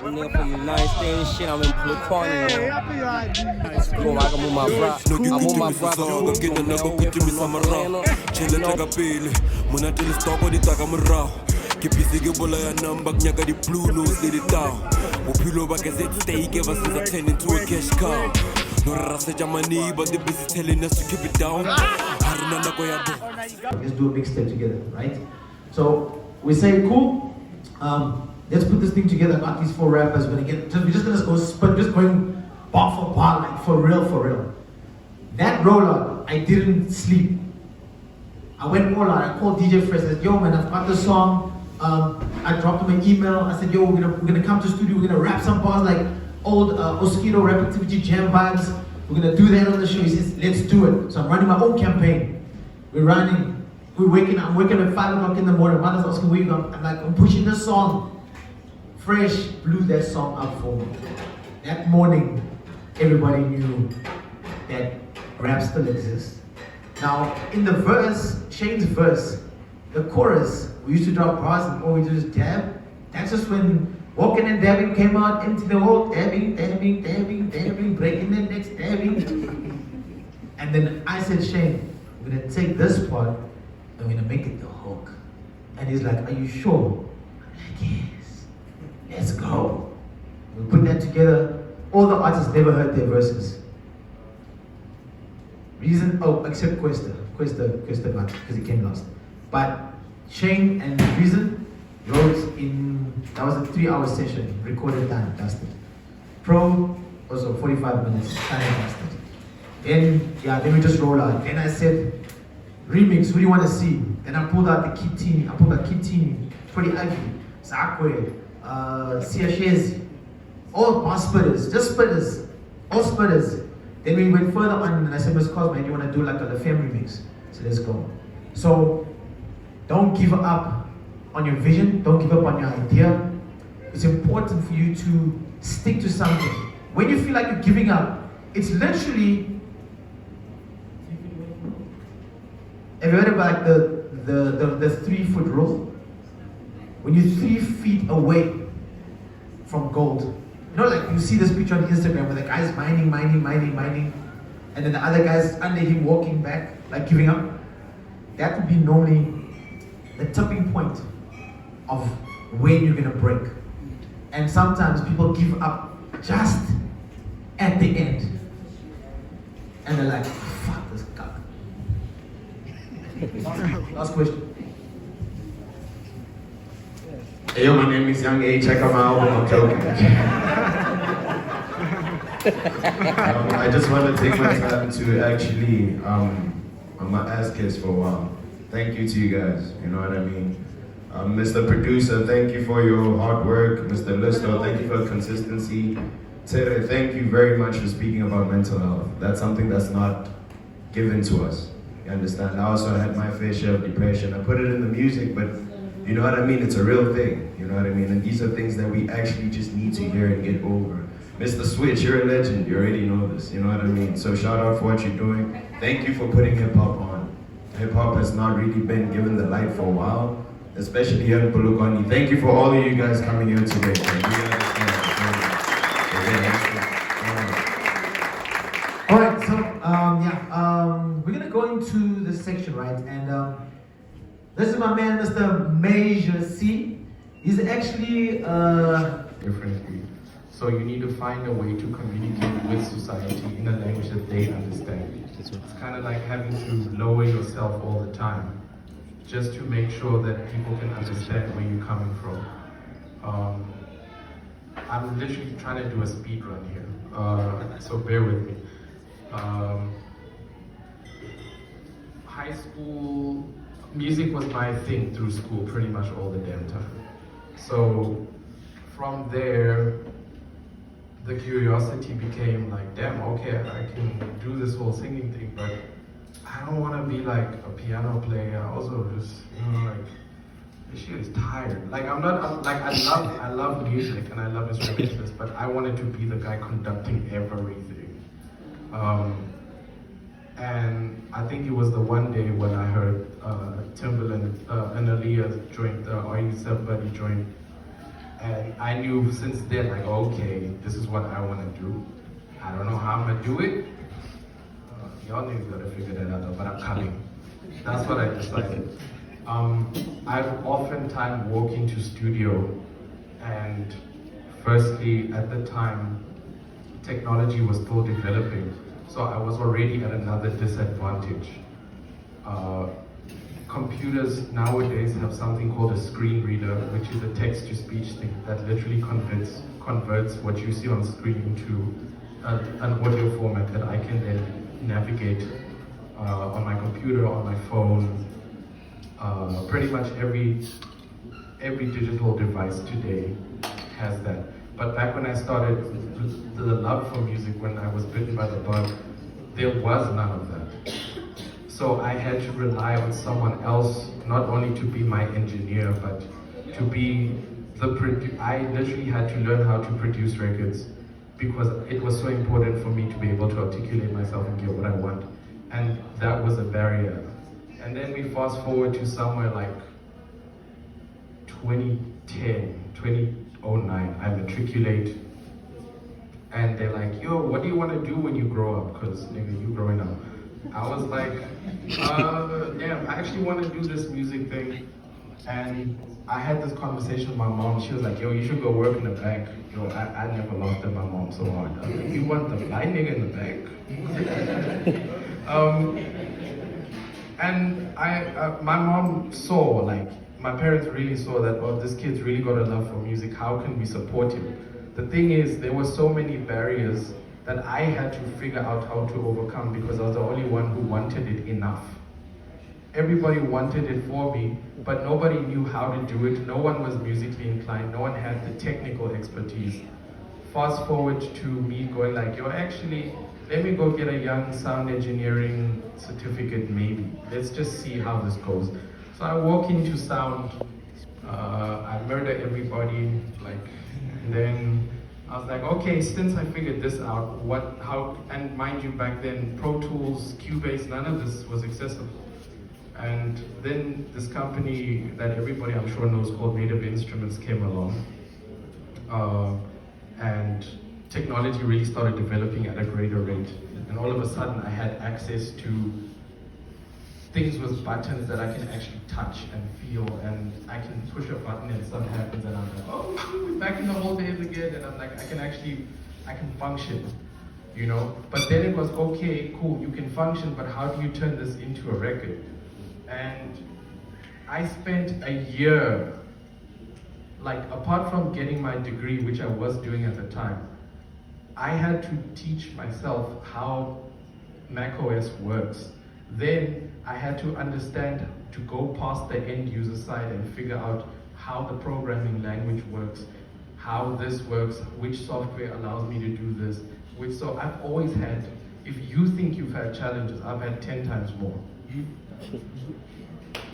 Nigga from the United States and shit, I'm in Polokwane. Go, I can move my bra. I move my bra. Ke busy ke bolaya number ke nyaka di blue nose le di down bophelo ba ke stake ever since I turned into a cash cow no raseja money but they busy telling us to keep it down. Let's do a mixtape together, right? So we say cool, let's put this thing together. Got these 4 rappers. We're just gonna go split, just going bar for bar, like for real. That rollout, I didn't sleep. I went all out. I called DJ Fresh. I said, yo man, I've got the song. I dropped him an email. I said, yo, we're gonna come to the studio. We're gonna rap some bars like old Mosquito Rap Activity Jam vibes. We're gonna do that on the show. He says, let's do it. So I'm running my own campaign. We're waking up. I'm waking up at 5 o'clock in the morning. Mother's asking where you go. I'm like, I'm pushing this song. Fresh blew that song up for me. That morning, everybody knew that rap still exists. Now, in the verse, Shane's verse, the chorus, we used to drop bars and all we do is dab. That's just when Walking and Dabbing came out into the world. Dabbing, breaking the necks, dabbing. And then I said, Shane, we're gonna take this part and we're gonna make it the hook. And he's like, are you sure? I'm like, yes, let's go. We put that together. All the artists never heard their verses. Reason, except Questa not, because he came last. But Shane and Reason wrote in, that was a 3-hour session, recorded done, dusted. Pro, also 45 minutes, done and dusted. Then we just roll out. Then I said, remix, who do you want to see? Then I pulled out Kitini, pretty ugly, Zakwe, Siashezi, all bar spitters, just spitters, all spitters. Then we went further on and I said, Ms. Cosman, you want to do like a Femme remix? So let's go. So don't give up on your vision, don't give up on your idea. It's important for you to stick to something. When you feel like you're giving up, it's literally, have you heard about the 3-foot rule? When you're 3 feet away from gold. You know, like you see this picture on Instagram where the guy's mining, and then the other guy's under him walking back, like giving up. That would be normally the tipping point of when you're gonna break. And sometimes people give up just at the end. And they're like, fuck this guy. Last question. Hey, yo, my name is Young A. Check out my album. I'm joking. I just want to take my time to actually, on my ass kiss for a while. Thank you to you guys. You know what I mean? Mr. Producer, thank you for your hard work. Mr. Listo, thank you for the consistency. Tere, thank you very much for speaking about mental health. That's something that's not given to us. You understand? I also had my fair share of depression. I put it in the music, but you know what I mean? It's a real thing, you know what I mean? And these are things that we actually just need to hear and get over. Mr. Switch, you're a legend. You already know this, you know what I mean? So shout out for what you're doing. Thank you for putting hip-hop on. Hip-hop has not really been given the light for a while, especially here in Polokwane. Thank you for all of you guys coming here today. All right, so we're gonna go into this section, right? And this is my man, Mr. Major C. He's actually differently. So you need to find a way to communicate with society in a language that they understand. It's kind of like having to lower yourself all the time, just to make sure that people can understand where you're coming from. I'm literally trying to do a speed run here, so bear with me. High school, music was my thing through school pretty much all the damn time. So from there, the curiosity became like, damn, okay, I can do this whole singing thing, but I don't want to be like a piano player. I also just, you know, like, this shit is tired. Like, I love music and I love instrumentalists, but I wanted to be the guy conducting everything. And I think it was the one day when I heard Timbaland and Aaliyah joint, the Are You Somebody joint, And I knew since then, like, okay, this is what I want to do. I don't know how I'm gonna do it. Y'all niggas gotta figure that out though, but I'm coming. That's what I decided. I've oftentimes walked into studio, and firstly, at the time, technology was still developing, so I was already at another disadvantage. Computers nowadays have something called a screen reader, which is a text-to-speech thing that literally converts what you see on screen into an audio format that I can then navigate on my computer, on my phone. Pretty much every digital device today has that. But back when I started the love for music, when I was bitten by the bug, there was none of that. So I had to rely on someone else, not only to be my engineer, but to be I literally had to learn how to produce records, because it was so important for me to be able to articulate myself and get what I want. And that was a barrier. And then we fast forward to somewhere like 2010, 2009, I matriculate. And they're like, yo, what do you want to do when you grow up? Because nigga, you growing up. I was like, damn, I actually want to do this music thing. And I had this conversation with my mom. She was like, yo, you should go work in the bank. Yo, I never laughed at my mom so hard. I was like, you want the blind nigga in the bank? And my mom saw, like, my parents really saw that, oh, this kid's really got a love for music. How can we support him? The thing is, there were so many barriers that I had to figure out how to overcome, because I was the only one who wanted it enough. Everybody wanted it for me, but nobody knew how to do it. No one was musically inclined. No one had the technical expertise. Fast forward to me going like, yo, actually, let me go get a young sound engineering certificate maybe. Let's just see how this goes. So I walk into sound, I murder everybody, like, and then I was like, okay, since I figured this out, and mind you, back then, Pro Tools, Cubase, none of this was accessible. And then this company that everybody I'm sure knows called Native Instruments came along. And technology really started developing at a greater rate. And all of a sudden I had access to things with buttons that I can actually touch and feel, and I can push a button and something happens and I'm like, oh, we're back in the old days again. And I'm like, I can function, you know? But then it was, okay, cool, you can function, but how do you turn this into a record? And I spent a year, like, apart from getting my degree, which I was doing at the time, I had to teach myself how macOS works. Then I had to understand to go past the end user side and figure out how the programming language works, how this works, which software allows me to do this. So I've always had, if you think you've had challenges, I've had 10 times more.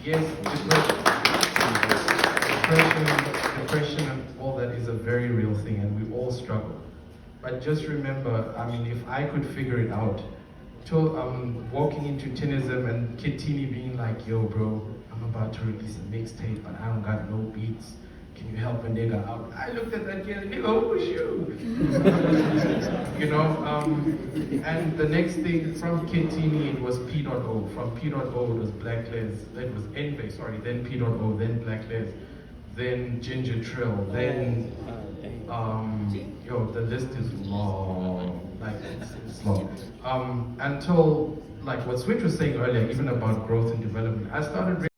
Yes, depression and all that is a very real thing, and we all struggle. But just remember, I mean, if I could figure it out, walking into Tinism and Kitini being like, yo bro, I'm about to release a mixtape, but I don't got no beats. Can you help a nigga out? I looked at that kid and nigga, who is you? You know, and the next thing from Kitini, it was P.O. From P.O. it was Black Les, then it was Envy, sorry, then P.O, then Black Les, then Ginger Trill, then, the list is long, like, it's long. Until, like what Switch was saying earlier, even about growth and development, I started